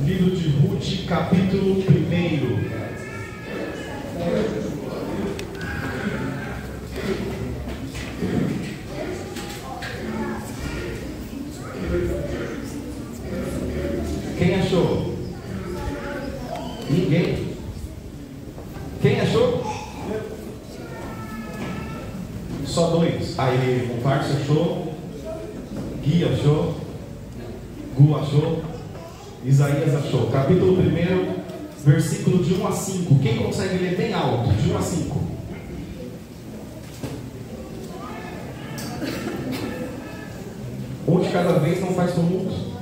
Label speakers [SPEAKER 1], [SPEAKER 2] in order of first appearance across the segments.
[SPEAKER 1] Livro de Ruth, capítulo 1. Quem achou? Ninguém? Quem achou? Só dois. Aí, o Marcos achou, Gui achou, Gu achou, Isaías achou. Capítulo 1, versículo de 1 a 5. Quem consegue ler bem alto? De 1 a 5. Um de cada vez, não faz tumulto.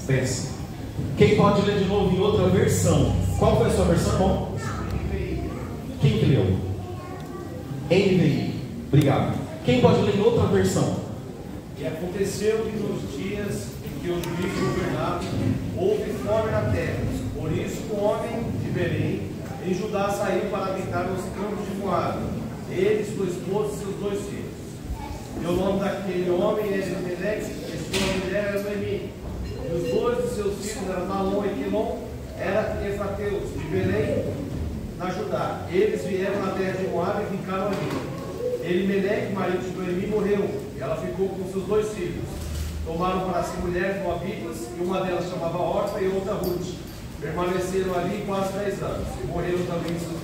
[SPEAKER 1] Pensa. Quem pode ler de novo em outra versão? Qual foi a sua versão, bom? Quem que leu? NVI. Obrigado. Quem pode ler em outra versão?
[SPEAKER 2] E aconteceu que nos dias em que os juízes governavam, houve fome na terra. Por isso o homem de Belém, em Judá, saiu para habitar nos campos de Moabe, ele, sua esposa e seus 2 filhos. E o nome daquele homem era Elimelec, e sua mulher era Noemi. E os 2 de seus filhos eram Malom e Quilom, era Efrateus, de Belém, na Judá. Eles vieram na terra de Moabe e ficaram ali. Elimelec, marido de Noemi, morreu, e ela ficou com seus 2 filhos. Tomaram para si mulheres moabitas, e uma delas chamava Orfa e outra Ruth. Permaneceram ali quase 10 anos. E morreram também seus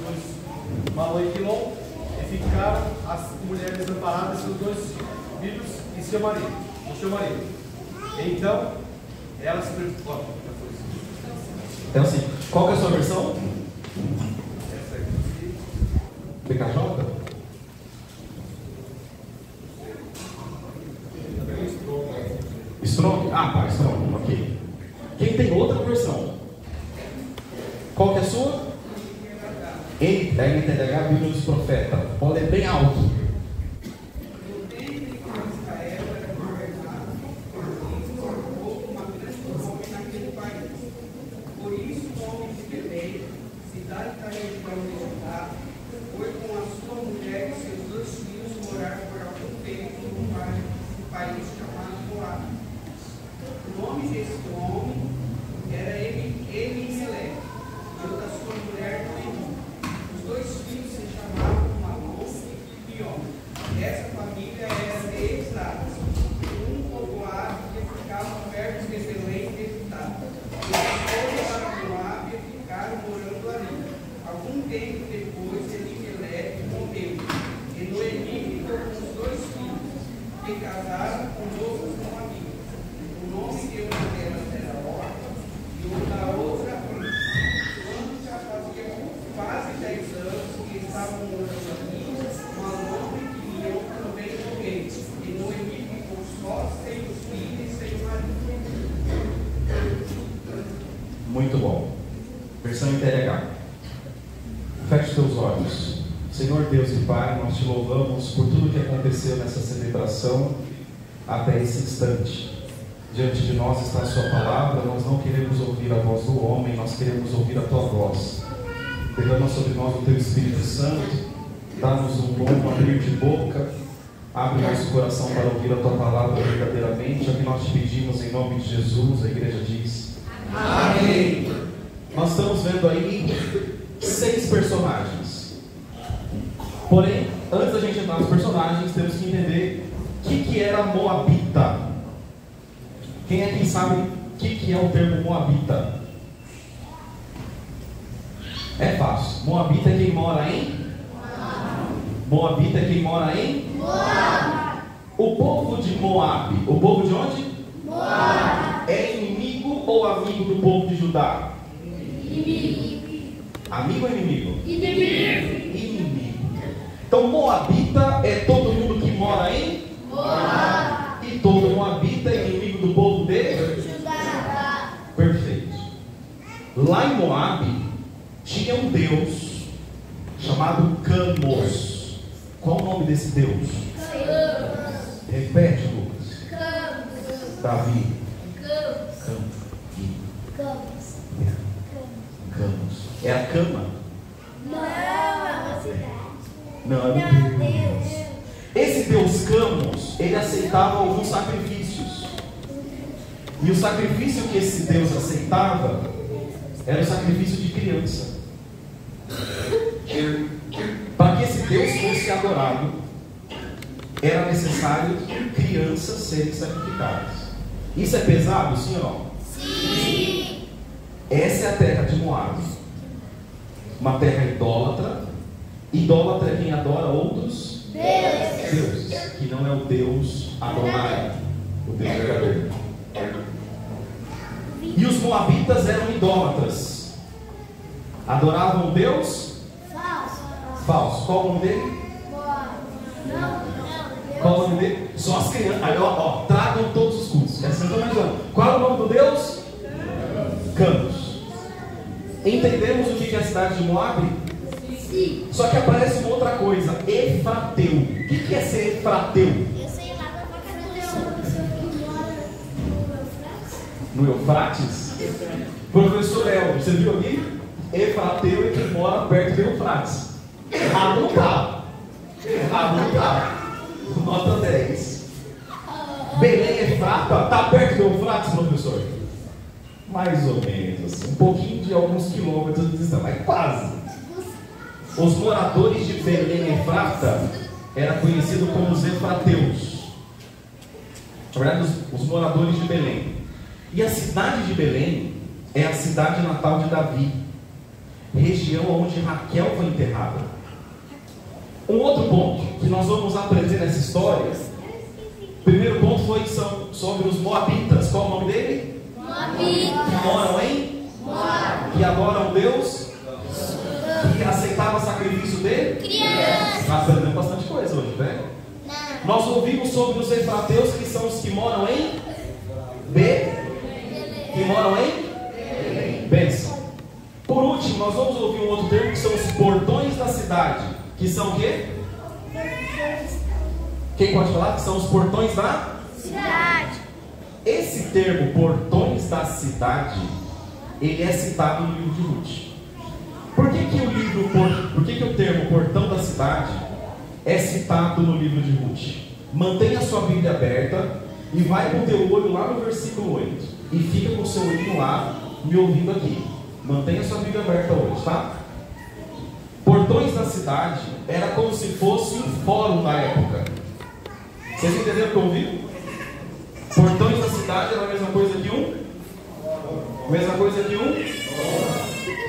[SPEAKER 2] 2, Malom e Quilom, e ficaram as mulheres desamparadas, seus 2 filhos e seu marido. Então, ela se preocupou.
[SPEAKER 1] Então assim, qual que é a sua versão? PKJ? Strong? Ah, tá, Strong, ok. Quem tem outra versão? Qual que é a sua? NTDH, Bíblia dos Profetas. Pode ler bem alto. Muito bom. Versão NTDH. Feche seus olhos. Senhor Deus e Pai, nós te louvamos por tudo que aconteceu nessa celebração até esse instante. Diante de nós está a sua palavra, nós não queremos ouvir a voz do homem, nós queremos ouvir a tua voz. Derrama sobre nós o teu Espírito Santo, dá-nos um bom abrir de boca, abre nosso coração para ouvir a tua palavra verdadeiramente. É o que nós te pedimos em nome de Jesus. A igreja diz amém. Nós estamos vendo aí 6 personagens. Porém, antes da gente entrar nos personagens, temos que entender o que era Moabita. Quem é que sabe o que é o termo Moabita? É fácil. Moabita é quem mora em? Moabita é quem mora em? Moab. O povo de Moab. O povo de onde? Moab. é inimigo ou amigo do povo de Judá? Amigo ou inimigo? Inimigo. Então Moabita é todo mundo que mora em Moab. E todo Moabita é inimigo do povo de Judá. Perfeito. Lá em Moab tinha um Deus chamado Camos. Qual o nome desse Deus? Repete, Lucas. Davi. Camos. É a cama?
[SPEAKER 3] Não, é uma cidade.
[SPEAKER 1] Não, é um Deus. Esse Deus Camos, ele aceitava alguns sacrifícios. E o sacrifício que esse Deus aceitava era o sacrifício de criança. Para que esse Deus fosse adorado, era necessário crianças serem sacrificadas. Isso é pesado, sim ou não?
[SPEAKER 3] Sim.
[SPEAKER 1] Essa é a terra de Moab. Uma terra idólatra. Idólatra é quem adora outros deuses, que não é o Deus Adonai, o Deus verdadeiro. E os moabitas eram idólatras. Adoravam um Deus falso. Qual o nome dele? Qual o nome dele? Só as crianças. Aí, ó, tragam todos os cultos. Essa não é. Qual é o nome do Deus? Camos. Entendemos o que é a cidade de Moab?
[SPEAKER 3] Sim.
[SPEAKER 1] Só que aparece uma outra coisa, Efrateu. O que é ser Efrateu?
[SPEAKER 3] Eu sei nada pra caramba. Eu sou uma pessoa que mora
[SPEAKER 1] No Eufrates? Professor El, você viu aqui? Efrateu é quem mora perto do Eufrates. Errado não tá. Nota 10. Belém Efrata está perto do Eufrates, professor? Mais ou menos assim. Um pouquinho de alguns quilômetros de distância, mas quase. Os moradores de Belém Efrata eram conhecidos como os Efrateus. Na verdade, os moradores de Belém. E a cidade de Belém é a cidade natal de Davi, região onde Raquel foi enterrada. Um outro ponto que nós vamos aprender nessa história, o primeiro ponto foi sobre os Moabitas. Qual o nome dele?
[SPEAKER 3] Moabita.
[SPEAKER 1] Que moram em Moab. Que adoram Deus, que aceitava sacrifício dele.
[SPEAKER 3] Criança.
[SPEAKER 1] Nós aprendemos bastante coisa hoje, né? Nós ouvimos sobre os Efrateus, que são os que moram em que moram em bênção. Por último, nós vamos ouvir um outro termo, que são os portões da cidade. Que são o quê? Quem pode falar? Que são os portões da
[SPEAKER 3] Cidade.
[SPEAKER 1] Esse termo, portões da cidade, ele é citado no livro de Ruth. Por que o termo portão da cidade é citado no livro de Ruth? Mantenha a sua Bíblia aberta e vai com o teu olho lá no versículo 8. E fica com o seu olhinho lá, me ouvindo aqui. Mantenha a sua Bíblia aberta hoje, tá? Portões da cidade era como se fosse um fórum da época. Vocês entenderam o que eu ouvi? Portões da cidade era a mesma coisa que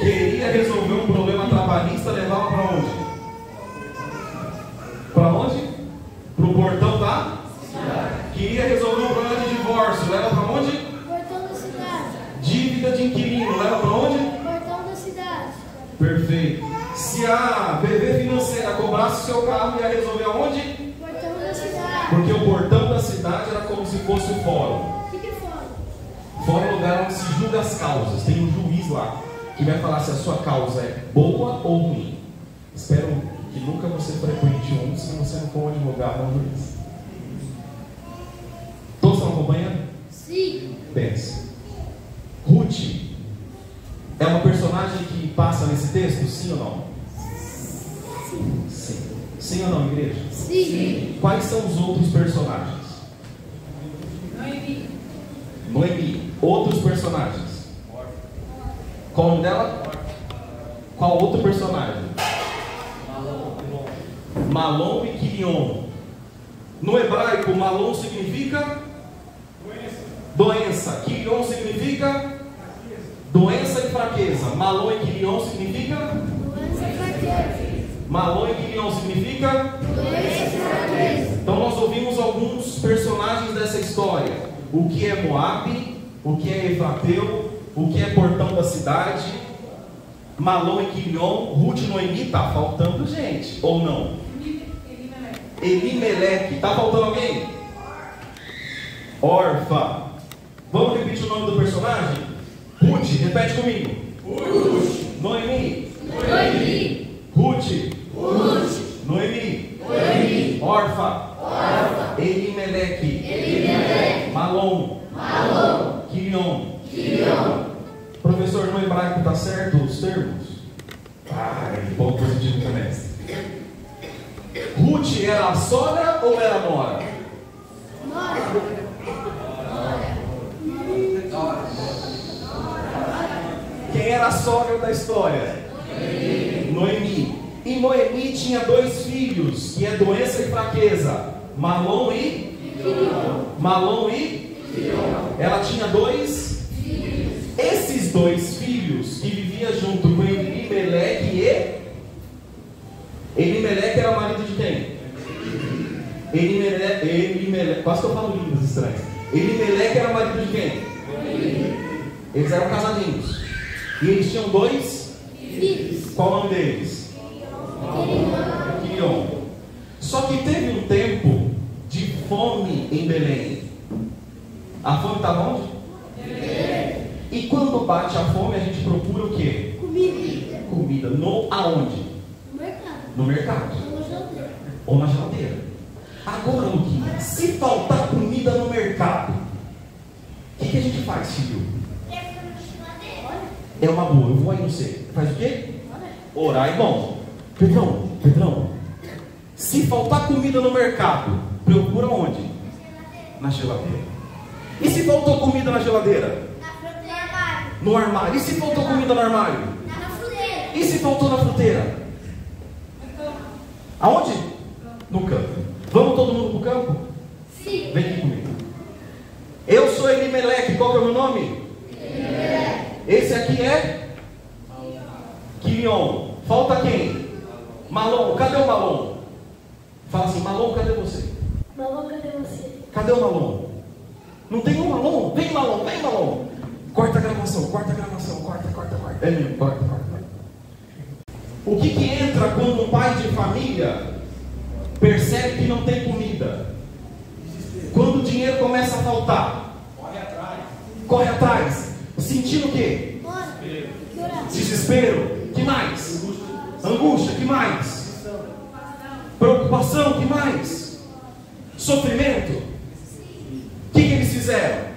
[SPEAKER 1] queria resolver um problema trabalhista, levava para onde? Para onde? Para o portão da cidade. Queria resolver um problema de divórcio, leva para onde?
[SPEAKER 3] Portão da cidade.
[SPEAKER 1] Dívida de inquilino, leva para onde?
[SPEAKER 3] Portão da cidade.
[SPEAKER 1] Perfeito. Se a BV Financeira cobrasse o seu carro, ia resolver aonde?
[SPEAKER 3] Portão da cidade.
[SPEAKER 1] Porque o portão da cidade era como se fosse o fórum.
[SPEAKER 3] O que é fora?
[SPEAKER 1] Fórum é o lugar onde se julga as causas. Tem um juiz lá que vai falar se a sua causa é boa ou ruim. Espero que nunca você frequente um se você não for um advogado ou um juiz. Todos estão acompanhando?
[SPEAKER 3] Sim.
[SPEAKER 1] Pense. Ruth é uma personagem que passa nesse texto, sim ou não? Sim. Sim ou não, igreja?
[SPEAKER 3] Sim.
[SPEAKER 1] Quais são os outros personagens? Noemi. Outros personagens. Qual o nome dela? Qual outro personagem? Malom e Quilion. No hebraico, Malom significa doença. Quilion significa doença e fraqueza. Malom e Quilion significa
[SPEAKER 3] Doença e fraqueza.
[SPEAKER 1] Malom e Quilion significa
[SPEAKER 3] Doença e fraqueza.
[SPEAKER 1] Então nós ouvimos alguns personagens dessa história. O que é Moab, o que é Efrateu, o que é portão da cidade, Malom e Quilion, Ruth e Noemi. Está faltando gente, ou não? Elimeleque. Está faltando alguém? Orfa. Vamos repetir o nome do personagem? Ruth, repete comigo. Ruth. Noemi.
[SPEAKER 3] Noemi.
[SPEAKER 1] Ruth.
[SPEAKER 3] Ruth.
[SPEAKER 1] Noemi.
[SPEAKER 3] Noemi.
[SPEAKER 1] Orfa.
[SPEAKER 3] Orfa.
[SPEAKER 1] Elimelec.
[SPEAKER 3] Elimelec.
[SPEAKER 1] Malom.
[SPEAKER 3] Malom.
[SPEAKER 1] Quilion.
[SPEAKER 3] Quilion.
[SPEAKER 1] Professor, no hebraico está certo os termos? Ponto positivo para o mestre. Ruth era a sogra ou era a nora?
[SPEAKER 3] Nora.
[SPEAKER 1] Quem era a sogra da história? Noemi. E Noemi tinha 2 filhos, que é doença e fraqueza. Malom e ela tinha 2 filhos. Esses 2 filhos que viviam junto com Elimeleque Elimeleque era o marido de quem? Elimeleque, quase que eu falo línguas estranhas. Elimeleque era o marido de quem? Eles eram casadinhos. E eles tinham 2
[SPEAKER 3] filhos.
[SPEAKER 1] Qual o nome deles? Quilion. Só que teve um tempo de fome em Belém. A fome estava onde? E quando bate a fome, a gente procura o quê? Comida. Aonde? No mercado. Ou na geladeira. Agora, Luquinha, se faltar comida no mercado, o que a gente faz, filho? É uma boa, eu vou aí no você. Faz o quê? Orar é bom. Pedrão, se faltar comida no mercado, procura onde? Na geladeira. E se faltou comida na geladeira? No armário. E se faltou comida no armário?
[SPEAKER 3] Na fruteira.
[SPEAKER 1] E se faltou na fruteira? Aonde? No campo. Vamos todo mundo pro campo?
[SPEAKER 3] Sim.
[SPEAKER 1] Vem aqui comigo. Eu sou Elimeleque. Qual que é o meu nome?
[SPEAKER 3] Elimelec.
[SPEAKER 1] Esse aqui é? Quilion. Falta quem? Malom. Cadê o Malom? Fala assim, Malom, cadê você?
[SPEAKER 3] Malom, cadê você?
[SPEAKER 1] Cadê o Malom? Não tem um Malom? Vem Malom. Corta a gravação. Corta. É mesmo, corta. O que entra quando um pai de família percebe que não tem comida? Quando o dinheiro começa a faltar? Corre atrás. Sentindo o quê? Desespero. Que mais? Angústia. Que mais? Preocupação. Que mais? Sofrimento. O que eles fizeram?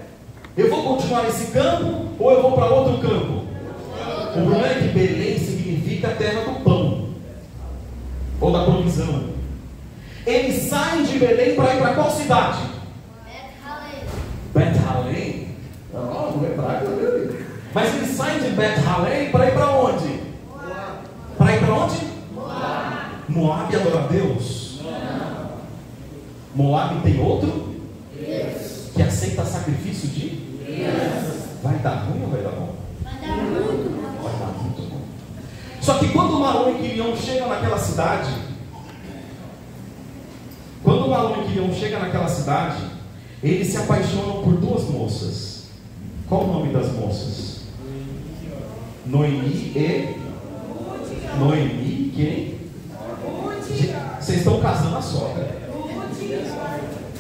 [SPEAKER 1] Eu vou continuar nesse campo ou eu vou para outro campo? O problema é que Belém significa a terra do pão ou da provisão. Eles saem de Belém para ir para qual cidade? Beth-Halen. Não é praga, meu Deus. Mas eles saem de Beth-Halen para ir para onde? Para ir para onde? Moab adora a Deus? Não. Moab tem outro? Deus. Que aceita sacrifício de? Deus. Vai dar ruim ou vai dar bom?
[SPEAKER 3] Vai dar muito bom.
[SPEAKER 1] Vai dar muito bom. Só que quando Malom e Quilion chegam naquela cidade, eles se apaixonam por 2 moças. Qual o nome das moças? Noemi e quem? Vocês estão casando a sogra.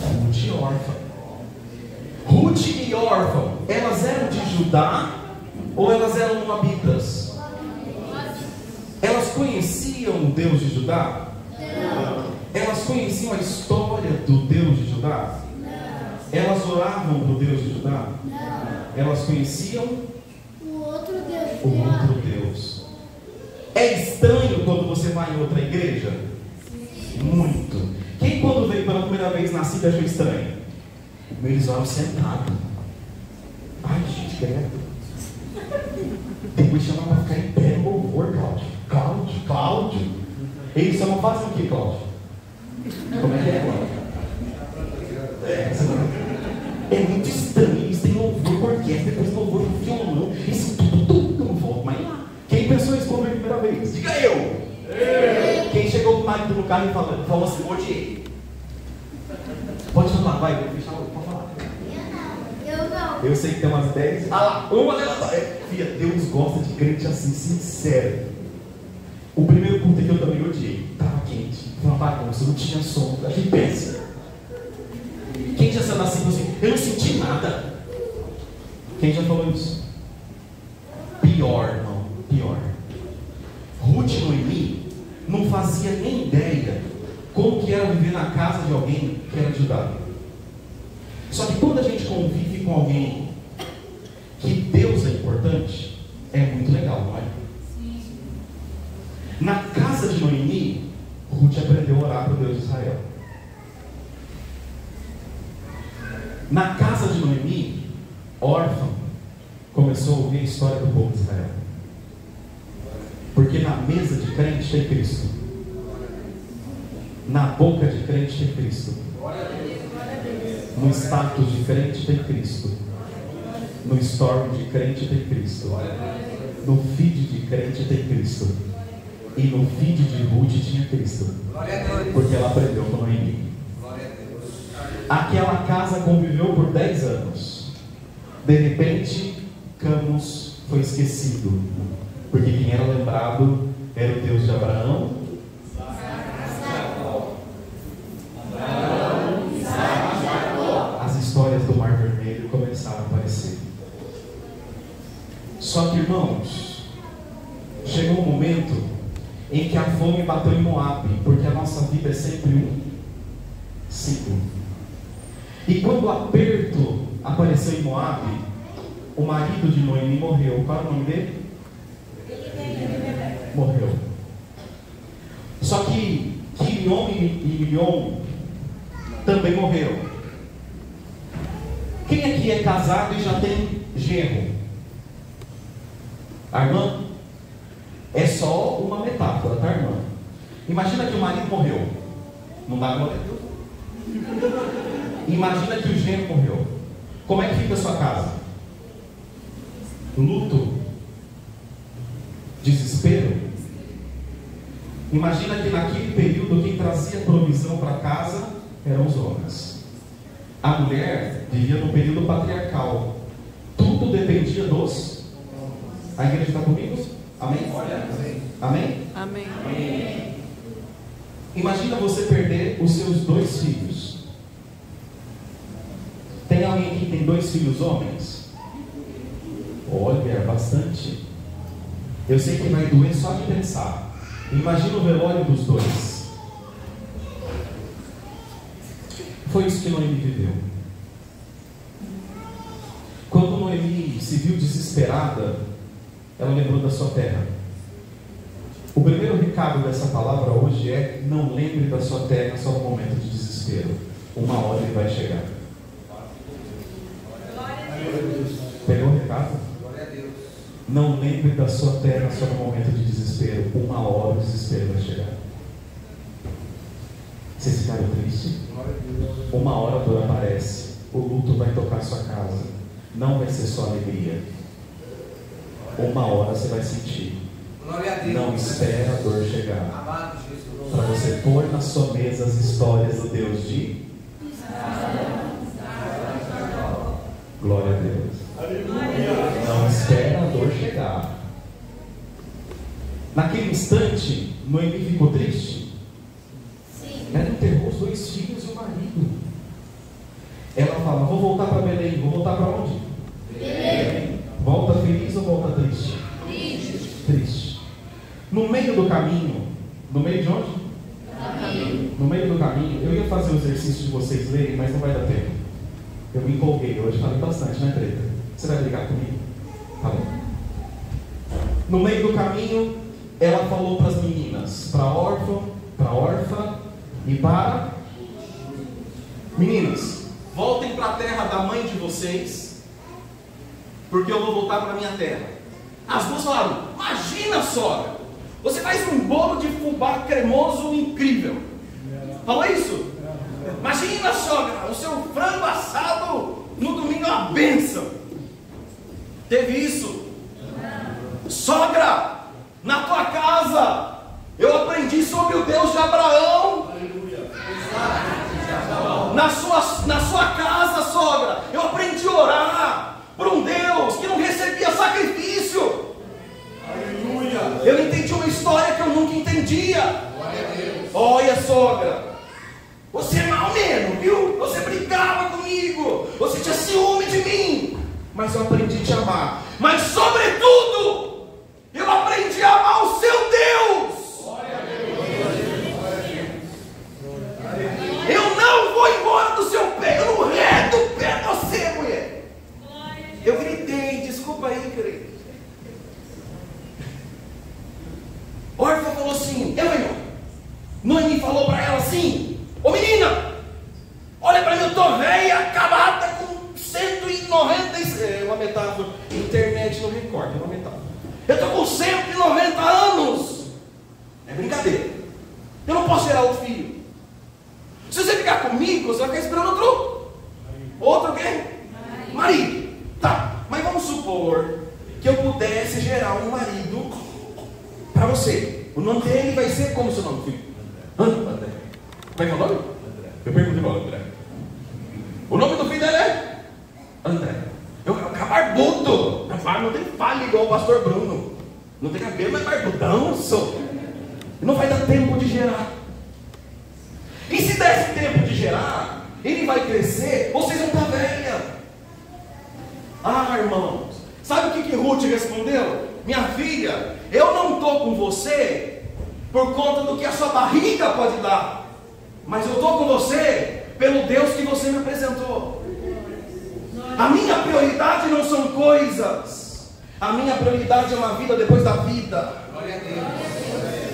[SPEAKER 1] Ruth e Orfa. Ruth e Orfa, elas eram de Judá ou elas eram moabitas? Elas conheciam o Deus de Judá? Não. Elas conheciam a história do Deus de Judá? Não. Elas oravam para o Deus de Judá? Não. Elas conheciam
[SPEAKER 3] o outro Deus.
[SPEAKER 1] É estranho quando você vai em outra igreja? Sim. Muito. Quem quando veio pela primeira vez na Cida achou estranho? Eles oram sentados. Ai, gente, credo. Depois chamar para ficar em pé no louvor, Cláudio. Eles só não fazem o que, Cláudio? Como é que é, Cláudio? É muito estranho. Eles têm louvor com orquestra, depois louvor com violão. Isso tudo não volta mais lá. Quem pensou isso quando veio a primeira vez? Diga eu! Quem chegou com o marido no carro e falou assim, odiei. Pode falar, vai, vou fechar o olho, pode falar.
[SPEAKER 3] Eu não.
[SPEAKER 1] Eu sei que tem umas 10. Ah lá, uma delas. Filha, Deus gosta de crente assim, sincero. O primeiro culto que eu também odiei. Estava quente, foi uma bagunça, não tinha som. A gente pensa. Quem já saiu assim, assim, eu não senti nada. Quem já falou isso? Pior, irmão, pior. Ruth e Noemi não fazia nem ideia como que era viver na casa de alguém que era de Judá. Só que quando a gente convive com alguém que Deus é importante, é muito legal, não é? Sim. Na casa de Noemi, Ruth aprendeu a orar para o Deus de Israel. Na casa de Noemi, órfã, começou a ouvir a história do povo de Israel. Porque na mesa de crente tem Cristo. Na boca de crente tem Cristo. No status de crente tem Cristo. No story de crente tem Cristo. No feed de crente tem Cristo. E no feed de Ruth tinha Cristo. Porque ela aprendeu com Noemi. Aquela casa conviveu por 10 anos. De repente, Camus foi esquecido. Porque quem era lembrado era o Deus de Abraão, as histórias do Mar Vermelho começaram a aparecer. Só que, irmãos, chegou um momento em que a fome bateu em Moabe, porque a nossa vida é sempre um ciclo. E quando o aperto apareceu em Moabe, o marido de Noemi morreu. Qual era o nome dele? Morreu. Só que Quilion e Milion também morreram. Quem aqui é casado e já tem genro? A irmã? É só uma metáfora, tá, irmã? Imagina que o marido morreu. Não dá glória a Deus? Imagina que o genro morreu. Como é que fica a sua casa? Luto? Desespero? Imagina que naquele período quem trazia provisão para casa eram os homens. A mulher vivia no período patriarcal. Tudo dependia dos... A igreja está comigo? Amém? Amém?
[SPEAKER 4] Amém.
[SPEAKER 1] Amém. Imagina você perder os seus 2 filhos. Tem alguém aqui que tem 2 filhos homens? Olha, bastante. Eu sei que vai doer só de pensar. Imagina o velório dos 2. Foi isso que Noemi viveu. Quando Noemi se viu desesperada, ela lembrou da sua terra. O primeiro recado dessa palavra hoje é: não lembre da sua terra só no momento de desespero. Uma hora ele vai chegar. Pegou o recado? Não lembre da sua terra só no momento de desespero. Uma hora o desespero vai chegar. Vocês ficaram tristes? Uma hora a dor aparece. O luto vai tocar sua casa. Não vai ser só alegria. Uma hora você vai sentir. Não espera a dor chegar. Para você pôr na sua mesa as histórias do Deus de glória a Deus. Não espera a dor chegar. Naquele instante, Noemi ficou triste. Ela enterrou os 2 filhos e o marido. Ela fala: vou voltar para Belém. Vou voltar para onde? Belém. Volta feliz ou volta triste? Triste. No meio do caminho. No meio de onde? No meio do caminho. Eu ia fazer o exercício de vocês lerem, mas não vai dar tempo. Eu me empolguei hoje, falei bastante, né, Treta? Você vai brigar comigo? Tá bom. No meio do caminho, ela falou para as meninas, para a órfã e para... Meninas, voltem para a terra da mãe de vocês, porque eu vou voltar para a minha terra. As duas falaram: imagina, sogra, você faz um bolo de fubá cremoso incrível. Falou isso? Imagina, sogra, o seu frango assado no domingo é uma bênção. Teve isso? Sogra, na tua casa eu aprendi sobre o Deus de Abraão. Na sua casa, sogra, eu aprendi a orar. mas eu aprendi a te amar. Mas sobretudo, eu aprendi a amar o seu Deus. Eu não vou embora do seu pé, eu não redo o pé de você, mulher. Eu gritei, desculpa aí, querido. Orfa falou assim, Noemi falou para ela assim, ô menina, olha para mim, eu tô velha, acabada com 190, é uma metáfora, internet não recorta, é uma metáfora. Eu tô com 190 anos, é brincadeira, eu não posso gerar outro filho. Se você ficar comigo, você vai ficar esperando outro quê? Marido. Tá, mas vamos supor que eu pudesse gerar um marido para você. O nome dele vai ser como seu nome, filho? André. Como é que é o nome? Eu perguntei para o André. O nome do filho dele é André. Eu barbudo. Não tem falha igual o pastor Bruno. Não tem cabelo, mas barbudão. Não vai dar tempo de gerar. E se desse tempo de gerar, ele vai crescer, vocês vão estar velha. Ah, irmãos, sabe o que Ruth respondeu? Minha filha, eu não estou com você por conta do que a sua barriga pode dar, mas eu estou com você pelo Deus que você me apresentou. A minha prioridade não são coisas, a minha prioridade é uma vida depois da vida.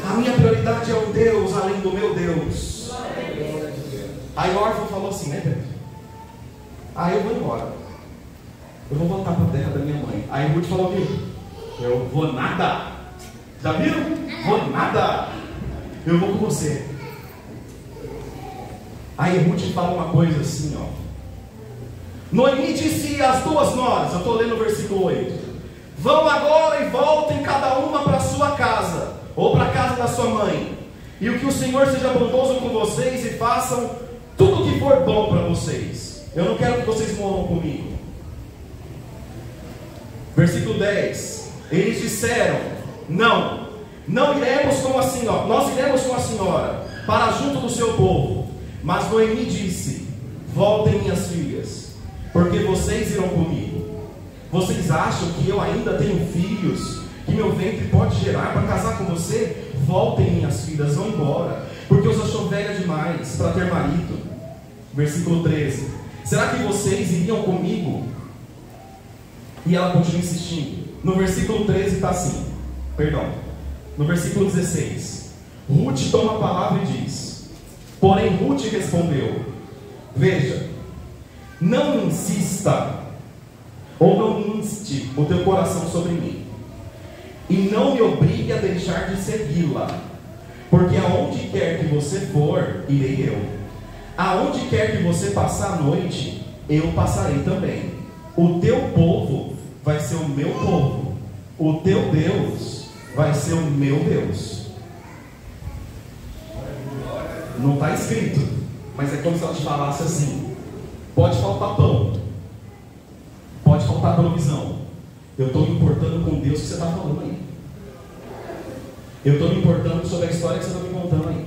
[SPEAKER 1] A minha prioridade é um Deus além do meu Deus. Aí Orfa falou assim, né, Pedro? Aí eu vou embora. Eu vou voltar para a terra da minha mãe. Aí Ruth falou o quê? Eu vou nada. Já viram? Vou nada. Eu vou com você. Aí Ruth fala uma coisa assim, ó. Noemi disse às duas noras, eu estou lendo o versículo 8. Vão agora e voltem cada uma para a sua casa, ou para a casa da sua mãe. E o que o Senhor seja bondoso com vocês e façam tudo o que for bom para vocês. Eu não quero que vocês morram comigo. Versículo 10. Eles disseram, não iremos com a senhora, nós iremos com a senhora, para junto do seu povo. Mas Noemi disse, voltem minhas filhas, porque vocês irão comigo. Vocês acham que eu ainda tenho filhos, que meu ventre pode gerar para casar com você? Voltem minhas filhas, vão embora, porque eu já sou velha demais para ter marido. Versículo 13. Será que vocês iriam comigo? E ela continua insistindo. No versículo 13 está assim, no versículo 16, Ruth toma a palavra e diz, porém Ruth respondeu, veja, não insista, ou não inste o teu coração sobre mim, e não me obrigue a deixar de segui-la, porque aonde quer que você for, irei eu, aonde quer que você passar a noite, eu passarei também. O teu povo vai ser o meu povo, o teu Deus vai ser o meu Deus. Não está escrito, mas é como se ela te falasse assim, pode faltar pão, pode faltar provisão, eu estou me importando com Deus que você está falando aí. Eu estou me importando sobre a história que você está me contando aí.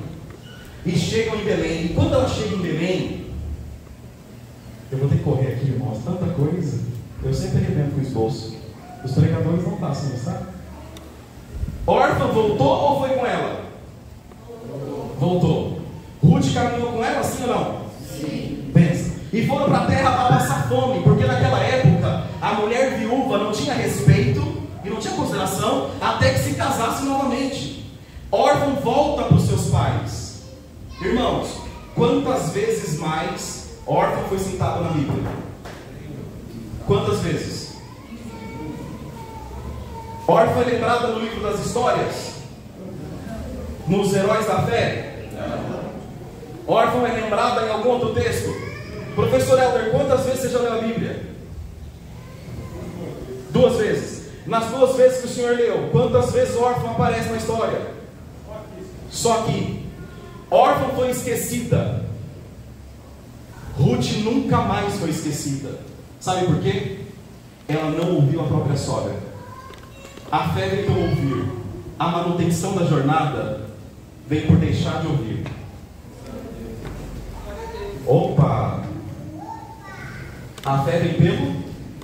[SPEAKER 1] E chegam em Belém, e quando ela chega em Belém, eu vou ter que correr aqui, irmãos, tanta coisa, eu sempre arrebento com o esboço. Os pregadores não passam, não sabe? Orfa voltou ou foi com ela? Voltou. Ruth caminhou com ela, sim ou não? Sim. Pensa. E foram para a terra para passar fome, porque naquela época a mulher viúva não tinha respeito e não tinha consideração até que se casasse novamente. Órfão volta para os seus pais. Irmãos, quantas vezes mais órfão foi citado na Bíblia? Quantas vezes? Órfã é lembrada no livro das histórias? Nos heróis da fé? Órfã é lembrada em algum outro texto? Professor Helder, quantas vezes você já leu a Bíblia? 2 vezes. Nas 2 vezes que o senhor leu, quantas vezes órfã aparece na história? Só aqui. Órfã foi esquecida. Ruth nunca mais foi esquecida. Sabe por quê? Ela não ouviu a própria sogra. A fé vem por ouvir. A manutenção da jornada vem por deixar de ouvir. Opa! A fé vem pelo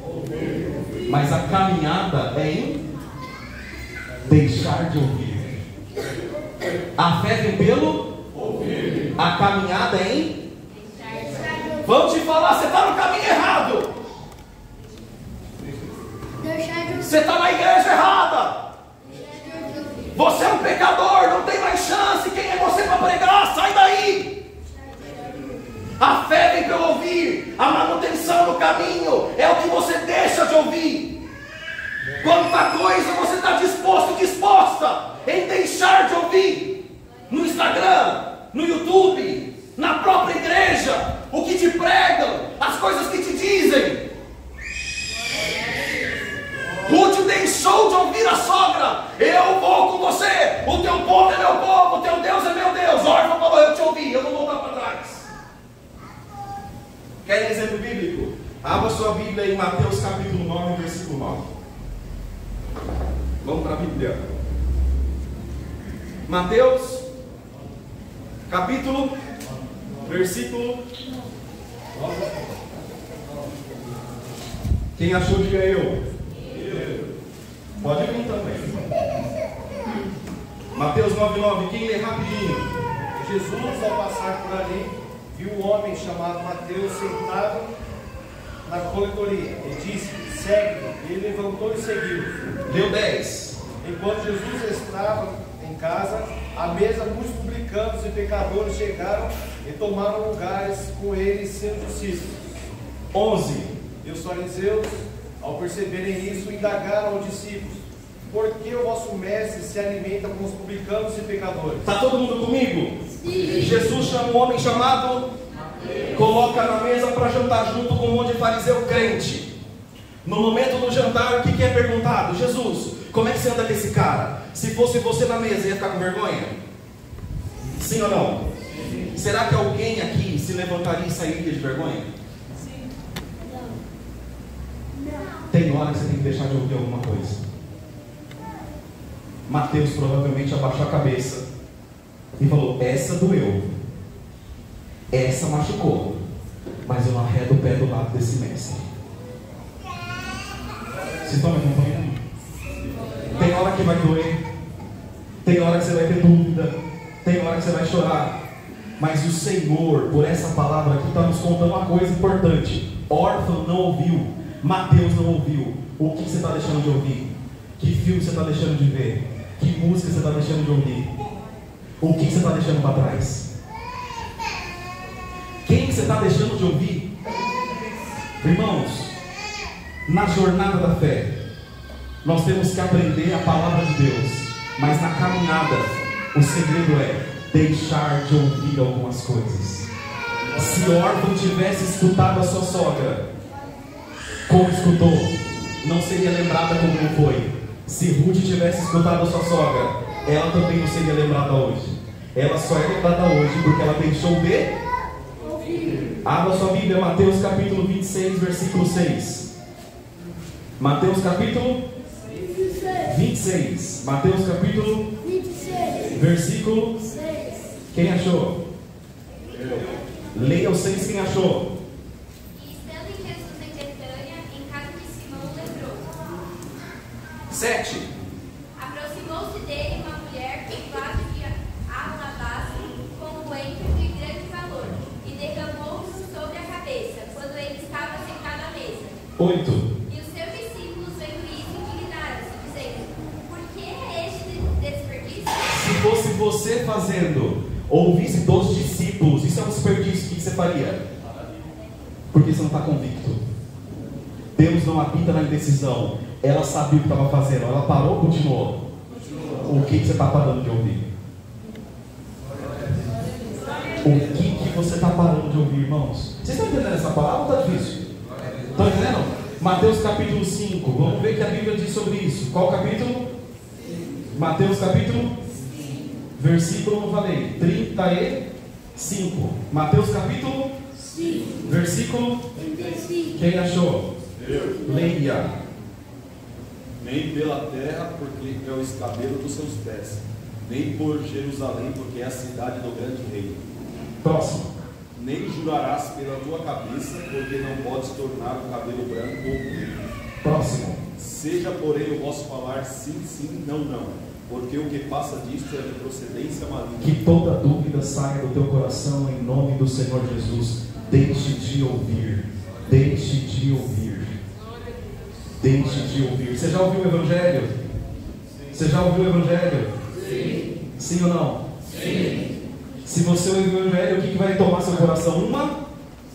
[SPEAKER 1] ouvir. Mas a caminhada é em deixar de ouvir. A fé vem pelo ouvir. A caminhada é em vamos te falar, você está no caminho errado. Você está na igreja errada. Você é um pecador, não tem mais chance. Quem é você para pregar? Sai daí. A fé vem pelo ouvir. A manutenção no caminho é o que você deixa de ouvir. Quanta coisa você está disposto, disposta em deixar de ouvir. No Instagram, no YouTube, na própria igreja. O que te pregam, as coisas que te dizem. Ruth deixou de ouvir a sogra. Eu vou com você. O teu povo é meu povo. O teu Deus é meu Deus. Órfão falou, eu te ouvi, eu vou voltar para trás. Querem exemplo bíblico? Abra sua Bíblia em Mateus capítulo 9, versículo 9. Vamos para a Bíblia. Mateus capítulo, versículo. Quem achou, diga eu. Pode vir também. Mateus 9,9. Quem lê rapidinho?
[SPEAKER 2] Jesus, ao passar por ali, viu um homem chamado Mateus sentado na coletoria e disse: segue-me. Ele levantou e seguiu.
[SPEAKER 1] Deu 10.
[SPEAKER 2] Enquanto Jesus estava em casa, à mesa muitos publicanos e pecadores chegaram e tomaram lugares com ele e seus discípulos.
[SPEAKER 1] 11.
[SPEAKER 2] E os fariseus, ao perceberem isso, indagaram aos discípulos: por que o vosso mestre se alimenta com os publicanos e pecadores?
[SPEAKER 1] Está todo mundo comigo?
[SPEAKER 3] Sim.
[SPEAKER 1] Jesus chama um homem chamado, coloca na mesa para jantar junto com um monte de fariseu crente. No momento do jantar, o que é perguntado? Jesus, como é que você anda com esse cara? Se fosse você na mesa, ia ficar com vergonha? Sim ou não? Sim. Será que alguém aqui se levantaria e sairia de vergonha?
[SPEAKER 3] Sim.
[SPEAKER 1] Tem hora que você tem que deixar de ouvir alguma coisa. Mateus provavelmente abaixou a cabeça e falou: essa doeu, essa machucou, mas eu não arredo o pé do lado desse mestre. Vocês estão me acompanhando? Tem hora que vai doer, tem hora que você vai ter dúvida, tem hora que você vai chorar, mas o Senhor, por essa palavra aqui, está nos contando uma coisa importante. Órfão não ouviu, Mateus não ouviu. O que você está deixando de ouvir? Que filme você está deixando de ver? Que música você está deixando de ouvir? O que você está deixando para trás? Quem você está deixando de ouvir? Irmãos, na jornada da fé, nós temos que aprender a palavra de Deus, mas na caminhada, o segredo é deixar de ouvir algumas coisas. Se órfão tivesse escutado a sua sogra, como escutou, não seria lembrada como não foi. Se Ruth tivesse escutado a sua sogra, ela também não seria lembrada hoje. Ela só é lembrada hoje porque ela deixou de ouvir. Abra sua Bíblia, Mateus capítulo 26, versículo 6. Mateus capítulo 26. Mateus capítulo
[SPEAKER 3] 26.
[SPEAKER 1] versículo
[SPEAKER 3] 6.
[SPEAKER 1] Quem achou? Leia o 6, quem achou? 7.
[SPEAKER 4] Aproximou-se dele uma mulher com vaso de alabastro com um ênfase de grande valor e derramou-se sobre a cabeça quando ele estava sentado à mesa.
[SPEAKER 1] 8.
[SPEAKER 4] E os seus discípulos, vendo isso, indignaram-se, dizendo: por que é este desperdício?
[SPEAKER 1] Se fosse você fazendo, ouvisse dos discípulos, isso é um desperdício, o que você faria? Porque você não está convicto. Deus não habita na indecisão. Ela sabia o que estava fazendo. Ela parou ou continuou? O que você está parando de ouvir? O que você está parando de ouvir, irmãos? Vocês estão entendendo essa palavra ou está difícil? Estão entendendo? Mateus capítulo 5. Vamos ver o que a Bíblia diz sobre isso. Qual capítulo? Mateus capítulo? Versículo, não falei, 35. Mateus capítulo? Versículo?
[SPEAKER 3] 35.
[SPEAKER 1] Quem achou? Leia.
[SPEAKER 5] Nem pela terra, porque é o escabelo dos seus pés, nem por Jerusalém, porque é a cidade do grande rei.
[SPEAKER 1] Próximo.
[SPEAKER 5] Nem jurarás pela tua cabeça, porque não podes tornar o cabelo branco ou preto.
[SPEAKER 1] Próximo.
[SPEAKER 5] Seja, porém, o vosso falar sim, sim, não, não, porque o que passa disto é de procedência maligna.
[SPEAKER 1] Que toda dúvida saia do teu coração em nome do Senhor Jesus. Deixe de ouvir. Deixe de ouvir. Deixe de ouvir. Você já ouviu o Evangelho? Você já ouviu o Evangelho? Sim. Sim ou não? Sim. Se você ouvir o Evangelho, o que vai tomar seu coração? Uma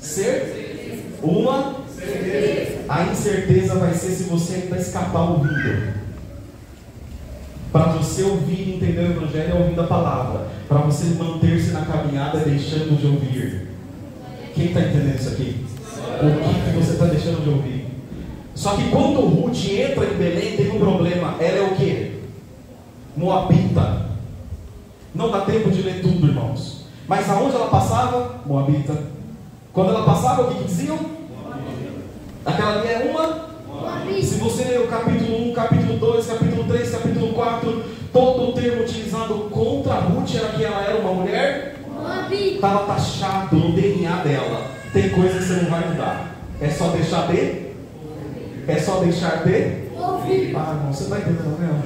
[SPEAKER 1] certeza. Uma certeza. A incerteza vai ser se você ainda escapar ouvindo. Para você ouvir e entender o Evangelho é ouvindo a palavra. Para você manter-se na caminhada deixando de ouvir. Quem está entendendo isso aqui? O que você está deixando de ouvir? Só que quando Ruth entra em Belém, tem um problema. Ela é o quê? Moabita. Não dá tempo de ler tudo, irmãos. Mas aonde ela passava? Moabita. Quando ela passava, o que diziam? Aquela ali é uma. Se você ler o capítulo 1, capítulo 2, capítulo 3, capítulo 4, todo o termo utilizado contra Ruth era que ela era uma mulher. Estava taxado no DNA dela. Tem coisa que você não vai mudar. É só deixar de. É só deixar de ouvir. Ah, irmão, você está entendendo mesmo?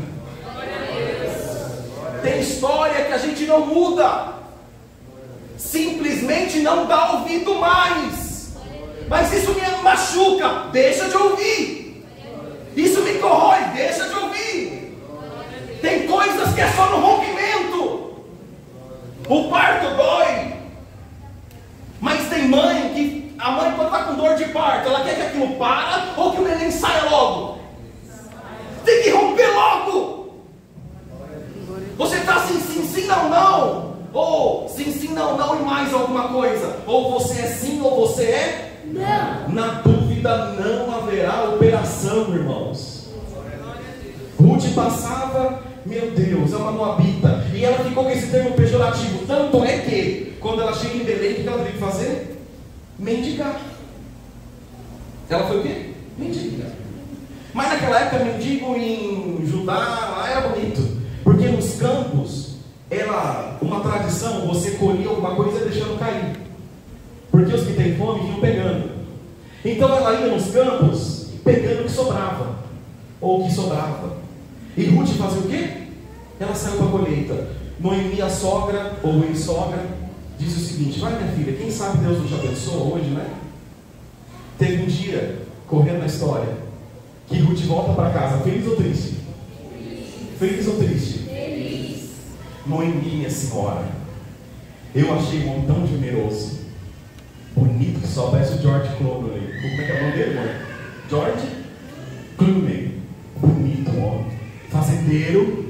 [SPEAKER 1] Tem história que a gente não muda. Simplesmente não dá ouvido mais. Mas isso me machuca. Deixa de ouvir. Isso me corrói. Deixa de ouvir. Tem coisas que é só no rompimento. O parto dói. Mas tem mãe que... A mãe quando está com dor de parto, ela quer que aquilo para ou que o neném saia logo. Tem que romper logo. Você está assim, sim, sim, não, não. Ou sim, sim, não, não e mais alguma coisa. Ou você é sim ou você é não. Na dúvida não haverá operação, irmãos. Ruth passava, meu Deus, é uma moabita. E ela ficou com esse termo pejorativo. Tanto é que, quando ela chega em Belém, o que ela teve que fazer? Mendigar. Ela foi o quê? Mendigar. Mas naquela época, mendigo em Judá lá era bonito. Porque nos campos, era uma tradição, você colhia alguma coisa deixando cair. Porque os que têm fome vinham pegando. Então ela ia nos campos, pegando o que sobrava. Ou o que sobrava. E Ruth fazia o quê? Ela saiu para a colheita. Noemi, a sogra, ou ex-sogra, disse o seguinte: vai minha filha, quem sabe Deus não te abençoa hoje, né? Teve um dia, correndo na história, que Ruth volta para casa, feliz ou triste? Feliz ou triste? Feliz. Noemi, minha senhora, eu achei um homem tão generoso, bonito que só, parece o George Clooney. Como é que é o nome dele, mãe? George Clooney. Bonito homem, fazendeiro.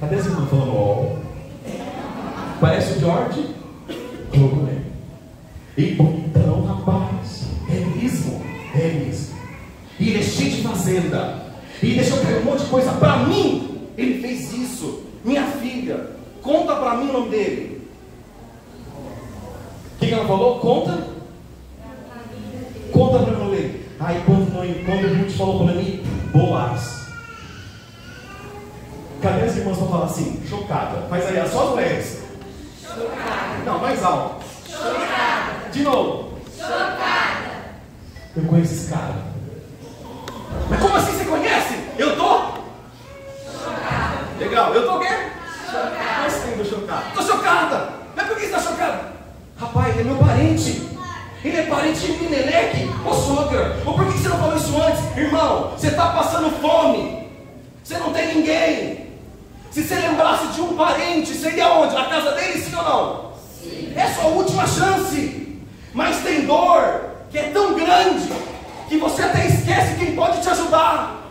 [SPEAKER 1] Cadê esse irmão falando ó? Parece o George Clooney. E bonitão, rapaz. É mesmo. E ele é cheio de fazenda. E deixou cair um monte de coisa para mim. Ele fez isso. Minha filha, conta para mim o nome dele. O que ela falou? Conta para mim ler. Aí quando Ruth falou para mim, Boaz. Cadê as irmãs para falar assim? Chocada. Faz aí, só as mulheres. Chocada. Não, mais alto. Chocada. De novo. Chocada. Eu conheço esse cara. Mas como assim você conhece? Eu tô? Chocada. Legal, eu tô o quê? Chocada. Gostei do chocada. Tô chocada. Mas por que você está chocada? Rapaz, ele é meu parente. Ele é parente de Mimeleque. Ô sogra, ou por que você não falou isso antes? Irmão, você está passando fome. Você não tem ninguém. Se você lembrasse de um parente, seria onde? Na casa dele, sim ou não? Sim. É sua última chance. Mas tem dor que é tão grande que você até esquece quem pode te ajudar.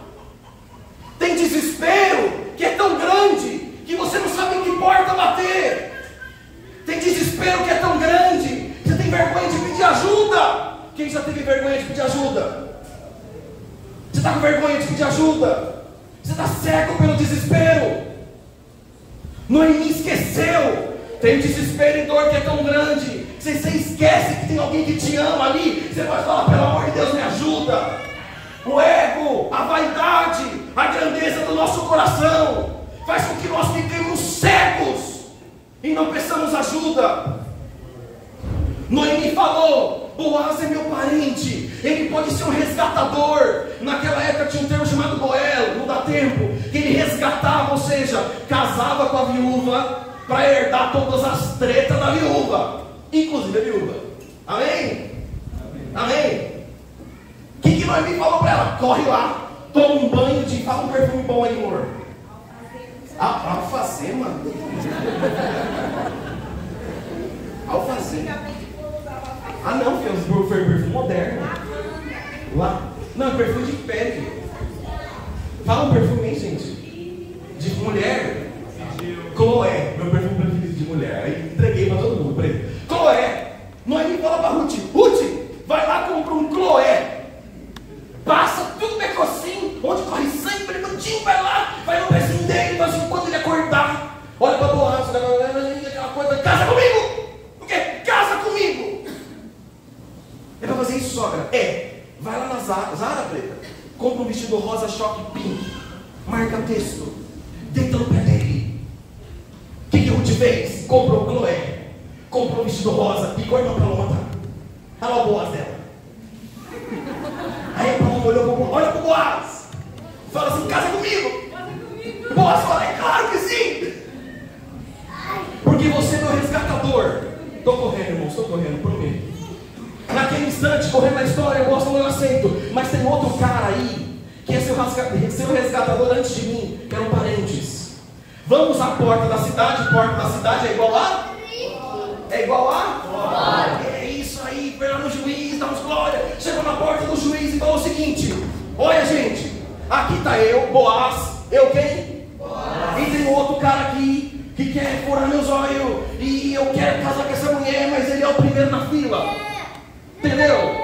[SPEAKER 1] Tem desespero que é tão grande que você não sabe em que porta bater. Tem desespero que é tão grande que você tem vergonha de pedir ajuda. Quem já teve vergonha de pedir ajuda? Você está com vergonha de pedir ajuda? Você está cego pelo desespero. Noemi esqueceu. Tem desespero e dor que é tão grande. Você esquece que tem alguém que te ama ali. Você pode falar, pelo amor de Deus, me ajuda. O ego, a vaidade, a grandeza do nosso coração faz com que nós fiquemos cegos e não peçamos ajuda. Noemi falou, Boaz é meu parente.
[SPEAKER 6] Ele pode ser um resgatador. Naquela época tinha um termo chamado Goel, não dá tempo, que ele resgatava, ou seja, casava com a viúva para herdar todas as tretas da viúva, inclusive a viúva. Amém? Amém? O que Noemi falou para ela? Corre lá, toma um banho de... Fala um perfume bom aí, amor. Alfazema. Alfazema. Ah não, filho, foi perfume moderno. Lá. Não, perfume de pele. Fala um perfume aí, gente. De mulher. Chloé. Meu perfume preferido de mulher. Aí entreguei para todo mundo. Chloé. Noemi fala para Ruth. Ruth, vai lá, compra um Chloé. Passa tudo negocinho, onde corre sangue, bonitinho, vai lá, vai no pezinho dele, mas enquanto ele acordar, olha para Boaz, aquela coisa, casa comigo! O quê? Casa comigo! É para fazer isso, sogra? É, vai lá na Zara Preta, compra um vestido rosa choque pink, marca texto, deita no pé dele. O que Ruth fez? Comprou o Chloé, comprou um vestido rosa e cortou para Loma. Olha lá o Boaz dela. Aí a Paloma olhou, olha para o Boaz, fala assim, casa comigo. Boaz fala, é claro que sim. Porque você é meu resgatador. Estou correndo, irmãos, estou correndo, prometo. Naquele instante, correndo na história, eu gosto do meu acento. Mas tem outro cara aí, que é seu resgatador antes de mim, que eram parentes. Vamos à porta da cidade é igual a? É igual a? É isso aí, foi lá no juiz, dá uns glória. Chegou na porta do juiz e falou o seguinte: olha, gente, aqui está eu, Boaz, eu quem? Boaz. E tem um outro cara aqui que quer furar meus olhos e eu quero casar com essa mulher, mas ele é o primeiro na fila. Entendeu?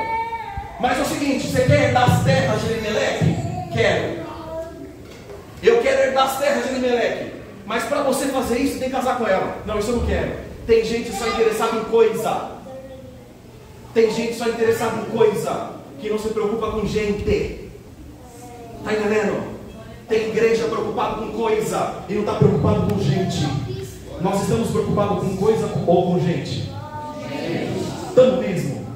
[SPEAKER 6] Mas é o seguinte, você quer herdar as terras de Elimeleque? Quero. Eu quero herdar as terras de Elimeleque. Mas para você fazer isso, tem que casar com ela. Não, isso eu não quero. Tem gente só interessada em coisa. Tem gente só interessada em coisa, que não se preocupa com gente. Está entendendo? Tem igreja preocupada com coisa e não está preocupado com gente. Nós estamos preocupados com coisa ou com gente? Estamos mesmo.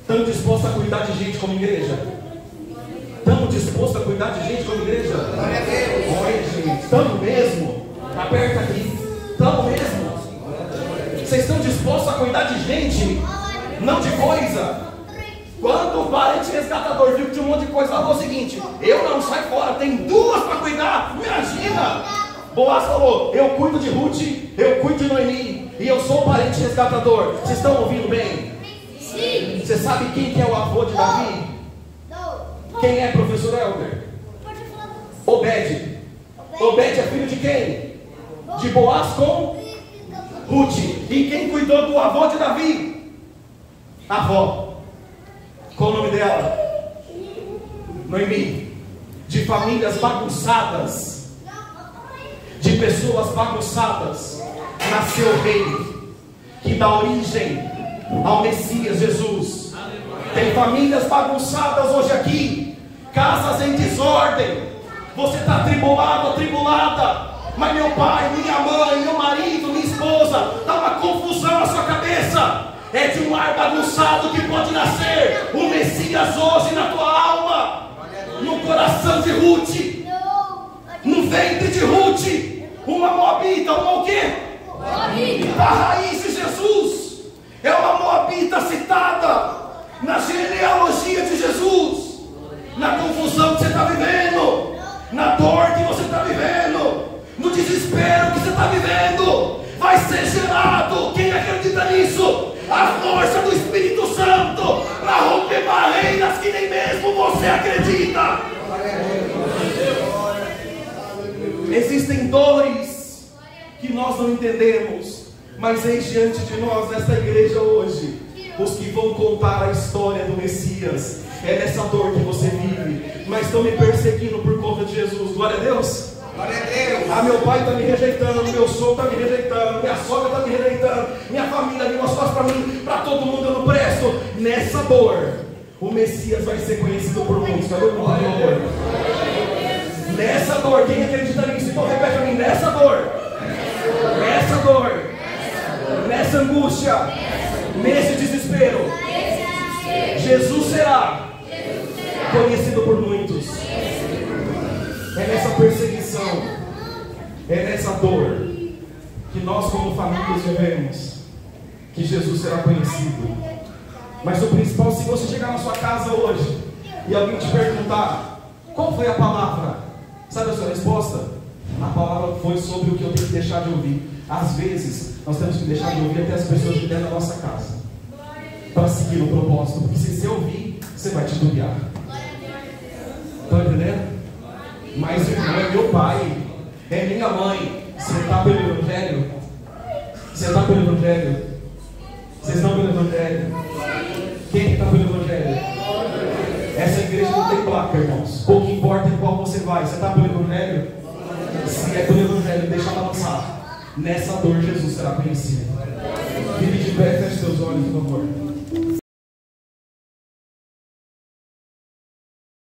[SPEAKER 6] Estamos dispostos a cuidar de gente como igreja? Estamos dispostos a cuidar de gente como igreja? Olha, gente, estamos mesmo. Aperta aqui. Estamos mesmo. Vocês estão dispostos a cuidar de gente, não de coisa? Quando o parente resgatador viu que tinha um monte de coisa, falou o seguinte: eu não, sai fora, tem duas para cuidar. Imagina! Boaz falou: eu cuido de Ruth, eu cuido de Noemi, e eu sou o parente resgatador. Vocês estão ouvindo bem?
[SPEAKER 3] Sim.
[SPEAKER 6] Você sabe quem que é o avô de Davi? Quem é, professor Helder? Obed. Obed é filho de quem? De Boaz com Ruth. E quem cuidou do avô de Davi? A avó. Qual o nome dela? Noemi. De famílias bagunçadas, de pessoas bagunçadas, nasceu o rei que dá origem ao Messias Jesus. Tem famílias bagunçadas hoje aqui, casas em desordem. Você está atribulado, atribulada. Mas meu pai, minha mãe, meu marido, minha esposa, dá uma confusão na sua cabeça. É de um lar bagunçado que pode nascer o Messias hoje na tua alma, no coração de Ruth, no ventre de Ruth, uma moabita, uma o quê? A raiz de Jesus é uma moabita citada na genealogia de Jesus. Na confusão que você está vivendo, na dor que você está vivendo, no desespero que você está vivendo, vai ser gerado, quem acredita nisso? A força do Espírito Santo para romper barreiras que nem mesmo você acredita. Existem dores que nós não entendemos, mas eis diante de nós nesta igreja hoje os que vão contar a história do Messias. É nessa dor que você vive, mas estão me perseguindo por conta de Jesus. Glória a Deus.
[SPEAKER 7] Glória a Deus.
[SPEAKER 6] Ah, meu pai está me rejeitando, meu sogro está me rejeitando, minha sogra está me rejeitando, minha família virou as costas para mim, para todo mundo eu não presto. Nessa dor, o Messias vai ser conhecido por muitos. Cadê o mundo? Nessa dor, quem acredita nisso? Então repete para mim: nessa dor, nessa angústia, nesse desespero, Jesus será conhecido por muitos. É nessa perseguição, é nessa dor que nós como famílias vivemos, que Jesus será conhecido. Mas o principal, se você chegar na sua casa hoje e alguém te perguntar qual foi a palavra, sabe a sua resposta? A palavra foi sobre o que eu tenho que deixar de ouvir. Às vezes nós temos que deixar de ouvir até as pessoas de dentro da nossa casa, para seguir o propósito, porque se você ouvir, você vai titubear. Estão entendendo? Mas irmão, é meu pai, é minha mãe. Você está pelo Evangelho? Você está pelo Evangelho? Vocês estão pelo Evangelho? Quem está pelo Evangelho? Essa igreja não tem placa, irmãos. Pouco importa em qual você vai. Você está pelo Evangelho? Se é pelo Evangelho, deixa ela avançar. Nessa dor, Jesus será conhecido. Fique de pé, feche seus olhos, por favor.